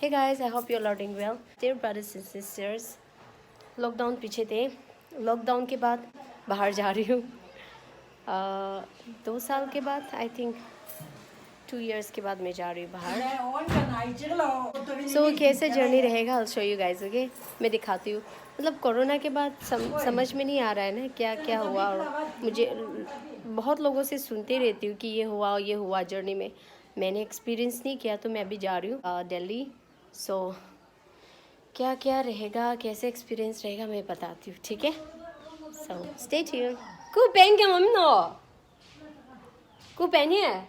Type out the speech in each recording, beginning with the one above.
Hey guys, I hope you're all doing well. Dear brothers and sisters, lockdown पीछे थे. Lockdown के बाद बाहर जा रही हूँ. 2 साल के बाद आई थिंक 2 years के बाद मैं जा रही हूँ बाहर. So कैसे जर्नी रहेगा I'll show you guys, okay? मैं दिखाती हूँ. मतलब कोरोना के बाद समझ में नहीं आ रहा है ना क्या क्या हुआ. और मुझे बहुत लोगों से सुनते रहती हूँ कि ये हुआ जर्नी में. मैंने एक्सपीरियंस नहीं किया तो मैं अभी जा रही हूँ दिल्ली. सो क्या क्या रहेगा, कैसे एक्सपीरियंस रहेगा मैं बताती हूँ, ठीक है? So stay tune. कुपेन क्या मम्मी नो कुपेन है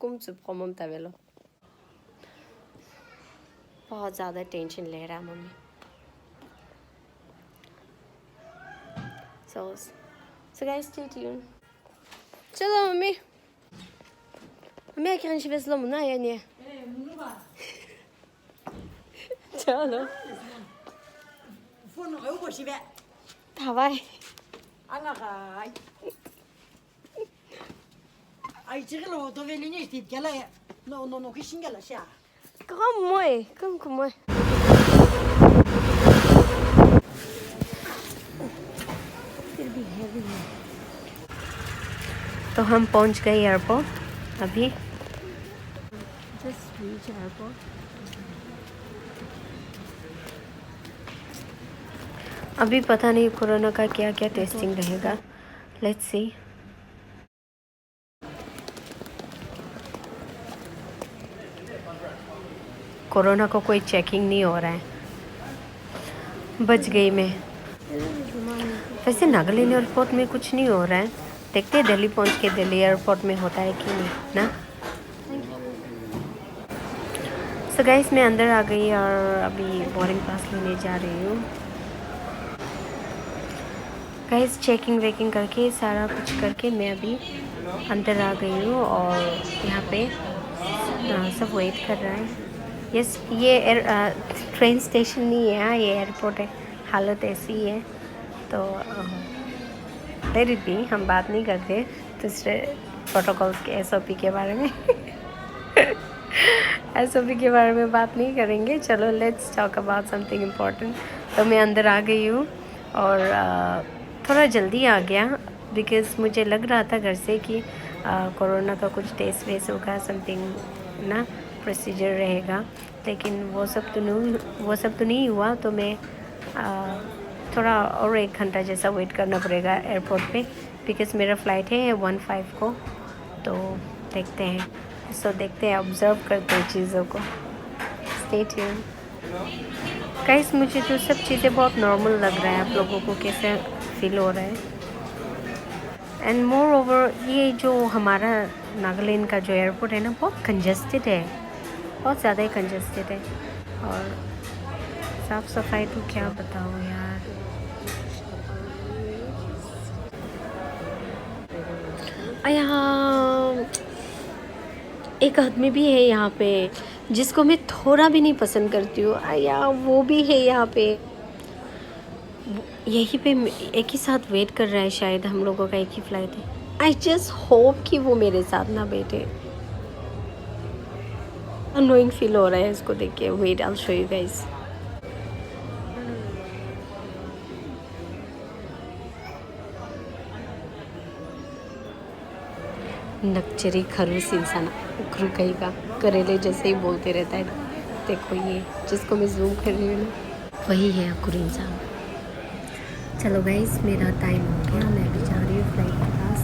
कम चुप ममता वेलो. बहुत ज़्यादा टेंशन ले रहा है mummy. So guys, stay tuned. चलो मम्मी क्या निश वेस लम ना या नहीं. चलो हवाई Ai chegou to velhinha este que ela é não que xinga ela já. como é फिर भी हैवी है. तो हम पहुंच गए एयरपोर्ट अभी. Just reach airport. अभी पता नहीं कोरोना का क्या क्या टेस्टिंग रहेगा. Let's see. कोरोना को कोई चेकिंग नहीं हो रहा है. बच गई मैं. वैसे नागालैंड एयरपोर्ट में कुछ नहीं हो रहा है. देखते हैं दिल्ली पहुंच के दिल्ली एयरपोर्ट में होता है कि नहीं ना. सो गाइस मैं अंदर आ गई और अभी बोर्डिंग पास लेने जा रही हूँ. गाइस चेकिंग वेकिंग करके सारा कुछ करके मैं अभी अंदर आ गई हूँ और यहाँ पे सब वेट कर रहा है. यस ये ट्रेन स्टेशन नहीं है. हाँ ये एयरपोर्ट है. हालत ऐसी है तो लेट इट बी. हम बात नहीं करते दूसरे प्रोटोकॉल्स के SOP के बारे में. SOP के बारे में बात नहीं करेंगे. चलो let's talk about something important. तो मैं अंदर आ गई हूँ और थोड़ा जल्दी आ गया बिकॉज़ मुझे लग रहा था घर से कि कोरोना का कुछ टेस्ट वेस्ट होगा समथिंग ना प्रोसीजर रहेगा. लेकिन वो सब तो नहीं हुआ. तो मैं थोड़ा और 1 घंटा जैसा वेट करना पड़ेगा एयरपोर्ट पे बिकॉज़ मेरा फ़्लाइट है 1:05 को. तो देखते हैं. देखते हैं ऑब्ज़र्व करते हैं चीज़ों को. Stay tune guys. मुझे तो सब चीज़ें बहुत नॉर्मल लग रहा है. आप लोगों को कैसे फील हो रहा है? एंड मोर ओवर ये जो हमारा नागालैंड का जो एयरपोर्ट है ना बहुत कंजस्टेड है. बहुत ज़्यादा ही कंजस्टेड है. और साफ़ सफाई तो क्या बताऊँ यार. यहाँ एक आदमी भी है यहाँ पे जिसको मैं थोड़ा भी नहीं पसंद करती हूँ. या वो भी है यहाँ पे. यहीं पे एक ही साथ वेट कर रहा है. शायद हम लोगों का एक ही फ़्लाइट है. आई जस्ट होप कि वो मेरे साथ ना बैठे. अनोइंग फील हो रहा है इसको देख के. Wait I will show you guys. नक्चरी खरूस इंसान उखरू कहीं का करेले जैसे ही बोलते रहता है. देखो ये जिसको मैं जूम कर रही हूँ ना वही है अकुर इंसान. चलो गाइस मेरा टाइम हो गया. मैं भी जा रही हूँ फ्लाइट के पास.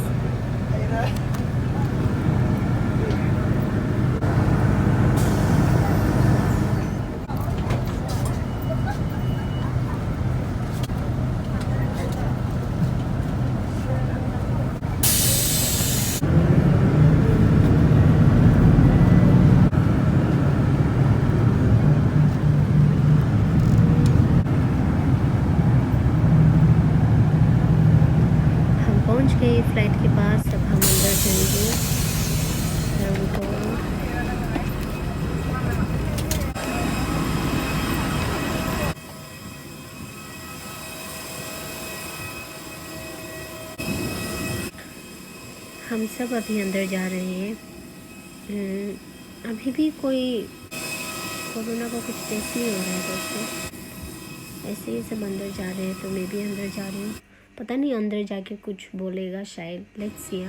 हम सब अभी अंदर जा रहे हैं। अभी भी कोई कोरोना का कुछ टेस्ट नहीं हो रहा है दोस्तों। ऐसे ही सब अंदर जा रहे हैं तो मैं भी अंदर जा रही हूँ। पता नहीं अंदर जाके कुछ बोलेगा शायद, लेट्स सी।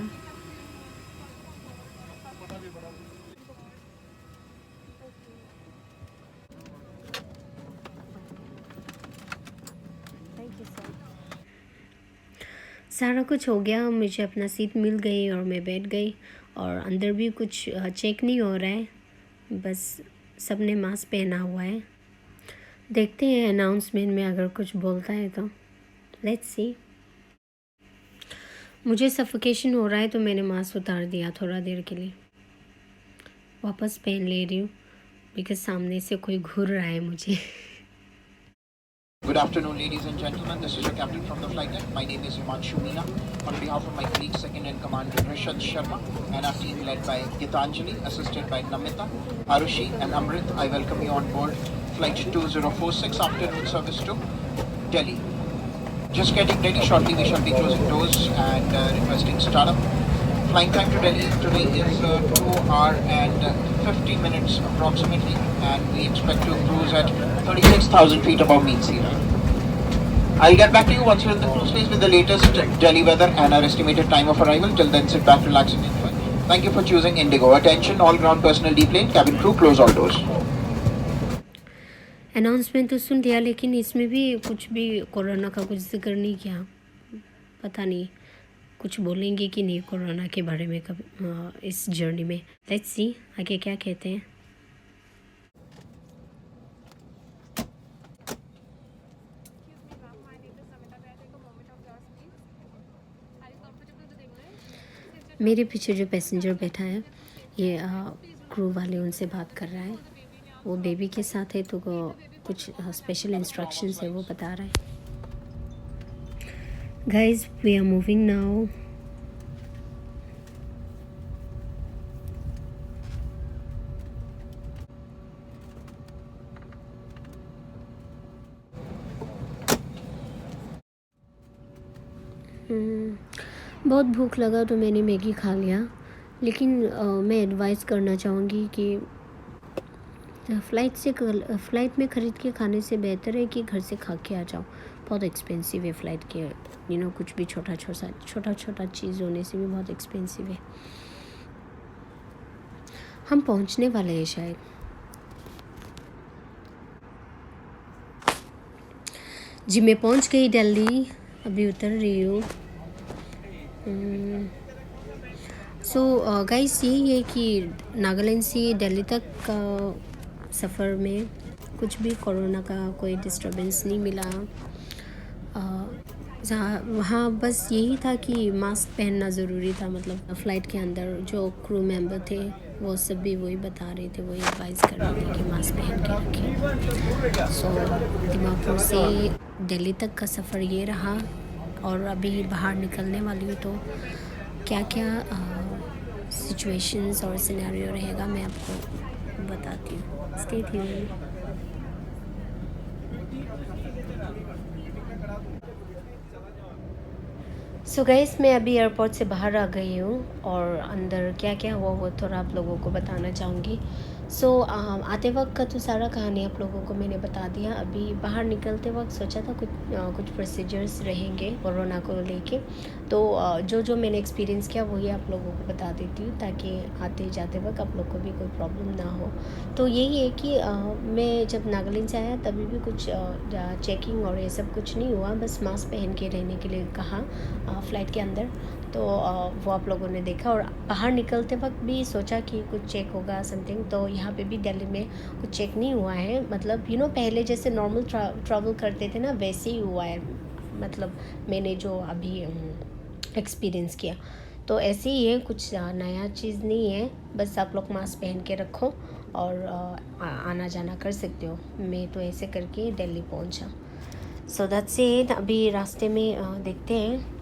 सारा कुछ हो गया, मुझे अपना सीट मिल गई और मैं बैठ गई। और अंदर भी कुछ चेक नहीं हो रहा है, बस सब ने मास्क पहना हुआ है। देखते हैं अनाउंसमेंट में अगर कुछ बोलता है तो, लेट्स सी। मुझे सफोकेशन हो रहा है तो मैंने मास्क उतार दिया थोड़ा देर के लिए, वापस पहन ले रही हूँ बिकॉज सामने से कोई घूर रहा है मुझे। Good afternoon, ladies and gentlemen. This is your captain from the flight deck. My name is Himanshu Meena. On behalf of my colleague, Second in Command Rishad Sharma, and our team led by Gitanjali, assisted by Namita, Arushi, and Amrit, I welcome you on board Flight 2046 afternoon service to Delhi. Just getting ready. Shortly, we shall be closing doors and requesting startup. Flying time to Delhi today is 2 hours and 50 minutes approximately, and we expect to cruise at 36,000 feet above mean sea level. I'll get back to you once we're in the cruise phase with the latest Delhi weather and our estimated time of arrival. Till then, sit back, relax and enjoy. Thank you for choosing Indigo. Attention, all ground personnel deplane, cabin crew, close all doors. Announcement तो सुन लिया, लेकिन इसमें भी कुछ भी corona का कुछ जिक्र नहीं किया। पता नहीं कुछ बोलेंगे कि नहीं कोरोना के बारे में कभी इस जर्नी में। लेट्स सी आगे क्या कहते हैं। मेरे पीछे जो पैसेंजर बैठा है ये क्रू वाले उनसे बात कर रहा है। वो बेबी के साथ है तो कुछ स्पेशल इंस्ट्रक्शंस है वो बता रहा है। Guys, we are moving now. बहुत भूख लगा तो मैंने मैगी खा लिया, लेकिन मैं एडवाइस करना चाहूँगी कि फ़्लाइट में ख़रीद के खाने से बेहतर है कि घर से खा के आ जाओ। बहुत एक्सपेंसिव है फ़्लाइट के कुछ भी छोटा छोटा चीज़ होने से भी बहुत एक्सपेंसिव है। हम पहुंचने वाले हैं शायद। जी मैं पहुंच गई दिल्ली, अभी उतर रही हूँ। गाइस यही है कि नागालैंड से दिल्ली तक का सफ़र में कुछ भी कोरोना का कोई डिस्टर्बेंस नहीं मिला। वहाँ बस यही था कि मास्क पहनना ज़रूरी था। मतलब फ़्लाइट के अंदर जो क्रू मेंबर थे वो सब भी वही बता रहे थे, वही एडवाइस कर रहे थे कि मास्क पहन के रखें। दिमापुर से दिल्ली तक का सफ़र ये रहा, और अभी बाहर निकलने वाली हूँ तो क्या क्या सिचुएशंस और सिनेरियो रहेगा मैं आपको बताती हूँ। Stay tuned. सो गाइस मैं अभी एयरपोर्ट से बाहर आ गई हूँ और अंदर क्या क्या हुआ वो थोड़ा आप लोगों को बताना चाहूँगी। आते वक्त का तो सारा कहानी आप लोगों को मैंने बता दिया। अभी बाहर निकलते वक्त सोचा था कुछ प्रोसीजर्स रहेंगे कोरोना को लेके, तो जो मैंने एक्सपीरियंस किया वही आप लोगों को बता देती हूँ ताकि आते जाते वक्त आप लोग को भी कोई प्रॉब्लम ना हो। तो यही है कि मैं जब नागालैंड से आया तभी भी कुछ चेकिंग और ये सब कुछ नहीं हुआ, बस मास्क पहन के रहने के लिए कहा फ़्लाइट के अंदर। तो वो आप लोगों ने देखा, और बाहर निकलते वक्त भी सोचा कि कुछ चेक होगा समथिंग। तो यहाँ पे भी दिल्ली में कुछ चेक नहीं हुआ है। मतलब पहले जैसे नॉर्मल ट्रैवल करते थे ना वैसे ही हुआ है। मतलब मैंने जो अभी एक्सपीरियंस किया तो ऐसे ही है, कुछ नया चीज़ नहीं है। बस आप लोग मास्क पहन के रखो और आना जाना कर सकते हो। मैं तो ऐसे करके दिल्ली पहुँचा। So that's it. अभी रास्ते में देखते हैं,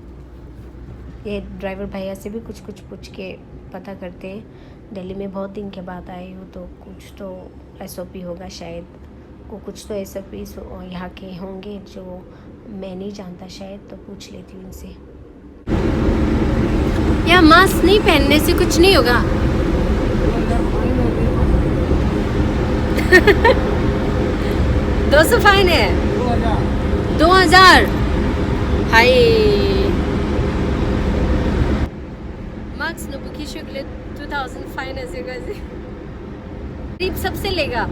ये ड्राइवर भैया से भी कुछ पूछ के पता करते हैं। दिल्ली में बहुत दिन के बाद आई हूँ तो कुछ तो SOP होगा शायद, कुछ तो SOP यहाँ के होंगे जो मैं नहीं जानता शायद, तो पूछ लेती हूँ इनसे। या मास्क नहीं पहनने से कुछ नहीं होगा। 200 फाइन है। 2000 हाय मार्क्स नो बुकी शुक्ल 2000 फाइन ऐसे कैसे गरीब सबसे लेगा,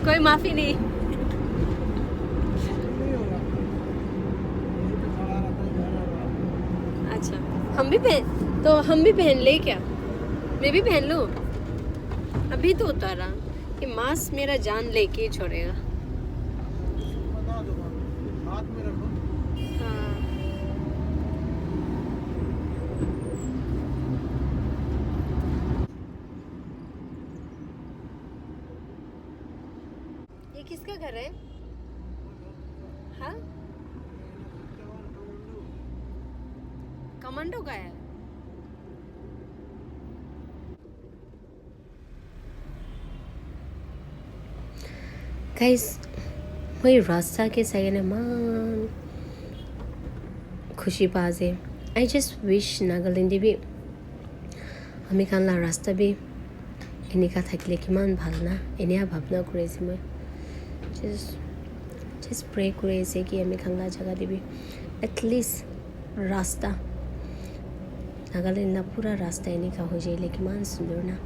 कोई माफी नहीं। अच्छा हम भी पहन ले क्या? मैं भी पहन लूं? अभी तो उतारा कि मास्क मेरा जान लेके ही छोड़ेगा। हाँ। ये किसका घर है? हाँ कमांडो का है। गाइस वही रास्ता के सही मान खुशी पाजे। आई जस्ट विश नागालैंड भी हमें खानला रास्ता भी এনেকা থাকিলে কিমান ভাল না, এনে ভাবনা কৰিছে মই জাষ্ট প্ৰে কৰি আছে কি আমি খানলা জাগা দিবি এটলিষ্ট ৰাস্তা নাগালেণ্ড পুৰা ৰাস্তা এনেকা হৈ যাইলে কিমান সুন্দৰ না।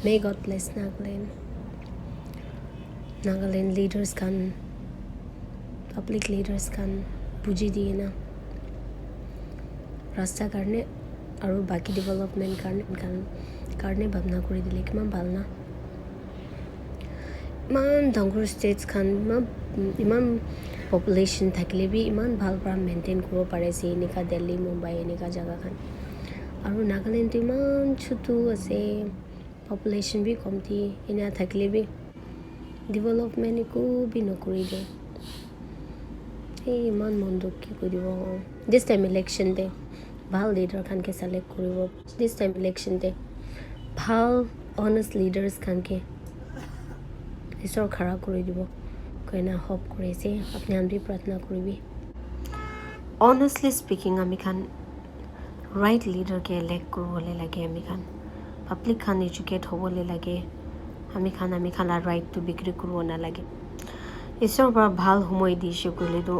May God bless Nagaland. Nagaland leaders can, public leaders can बुझी दिए ना रास्ता करने और बाकी डेवलपमेंट करने भावना कर दिले किमान ভাল ना। इमान डांगर स्टेट्स खान इमान पपुलेशन থাকিলে भी इमान ভাল para मेंटेन करब पारे से एनेका दिल्ली मुंबई एनेका जगह खान और नागालैंड इमान छोटू আছে पपुलेशन भी कम थी एना থাকিলে भी डेवलपमेंट को भी नकरी दे इमान मन दुख की करिब। दिस टाइम इलेक्शन दे ভাল लीडर खान के सेलेक्ट करिब। दिस टाइम इलेक्शन दे ভাল ऑनेस्ट लीडर्स खान के ईश्वर खड़ा कर দিব कईना होप करे अपने हम भी प्रार्थना करी। ऑनेस्टली स्पीकिंग आमी खान राइट लीडर के इलेक्ट करबले लगे। आमी खान पब्लिक खान एजुकेट होबले लगे। आमी खान राइट तो बिक्री करब नालागे। ईश्वर पर ভাল समय दिसे कले तो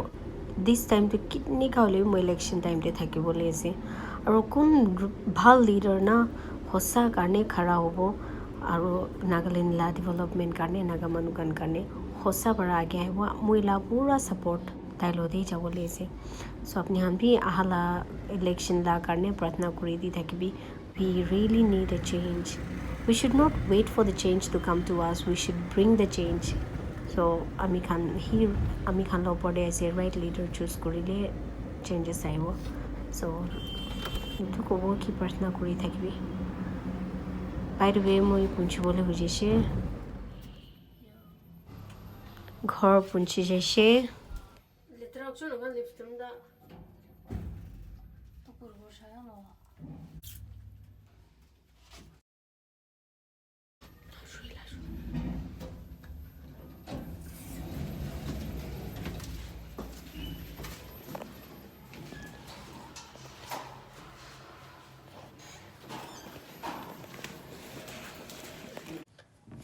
दिस टाइम तो कितनी का हले मैं इलेक्शन टाइम ते থাকিবলে আছে और कौन ভাল लीडर ना हसा कारणे खड़ा होबो और नागालैंड ला डेवलपमेंट कारणे नागा मानुकान कारणे हसा पर आगे आइबो मुइला पूरा सपोर्ट ताइलो दे जाबले আছে। सो अपने हम भी आहाला इलेक्शन ला कारणे प्रार्थना करी दी থাকিবি। We really need a change. We should not wait for the change to come to us. We should bring the change. So আমি খান লপৰে আছে ৰাইট লিডাৰ চুজ কৰিলে চেঞ্জেছ আহিব। সো এইটো ক'ব কি প্ৰাৰ্থনা কৰি থাকিবি। বাই দ্য ৱে মই পুঞ্চিবলৈ খুজিছে ঘৰ পুঞ্চি যাইছে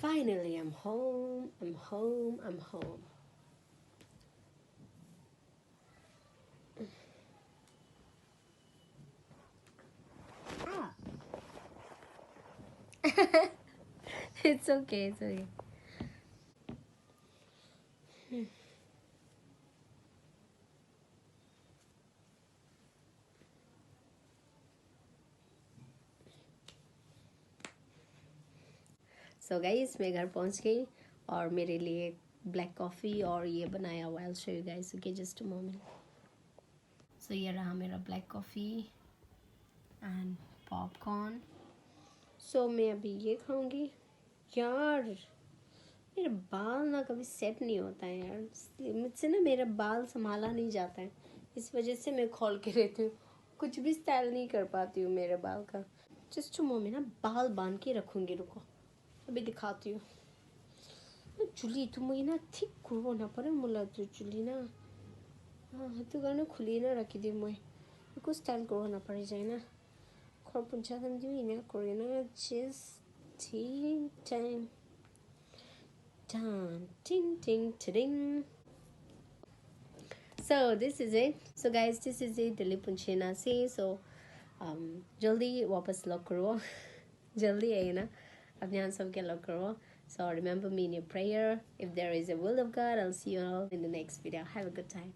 Finally, I'm home. It's okay. So guys मैं घर पहुंच गई और मेरे लिए ब्लैक कॉफ़ी और ये बनाया हुआ I'll show you guys. Okay, just a moment. सो ये रहा मेरा ब्लैक कॉफ़ी एंड पॉपकॉर्न। सो मैं अभी ये खाऊंगी। यार मेरा बाल ना कभी सेट नहीं होता है यार, मुझसे ना मेरा बाल संभाला नहीं जाता है, इस वजह से मैं खोल के रहती हूँ, कुछ भी स्टाइल नहीं कर पाती हूँ मेरे बाल का। जस्ट मैं ना बाल बांध के रखूँगी, रुको अभी दिखाती हूँ। चुली तो मुझे ना ठीक करो ना पड़े मुला तो चुली ना हाँ तो गाना खुली ना रखी दे मैं कुछ स्टाइल करो ना पड़ जाए ना खर पुंछा दम दी ना करे ना just tea time dun ting ting ting. So this is it. So guys, this is it. Delhi पुंछे ना से so जल्दी वापस लॉक करो जल्दी है ना अपने यहाँ सब के लॉक करो. So remember me in your prayer. If there is a will of God, I'll see you all in the next video. Have a good time.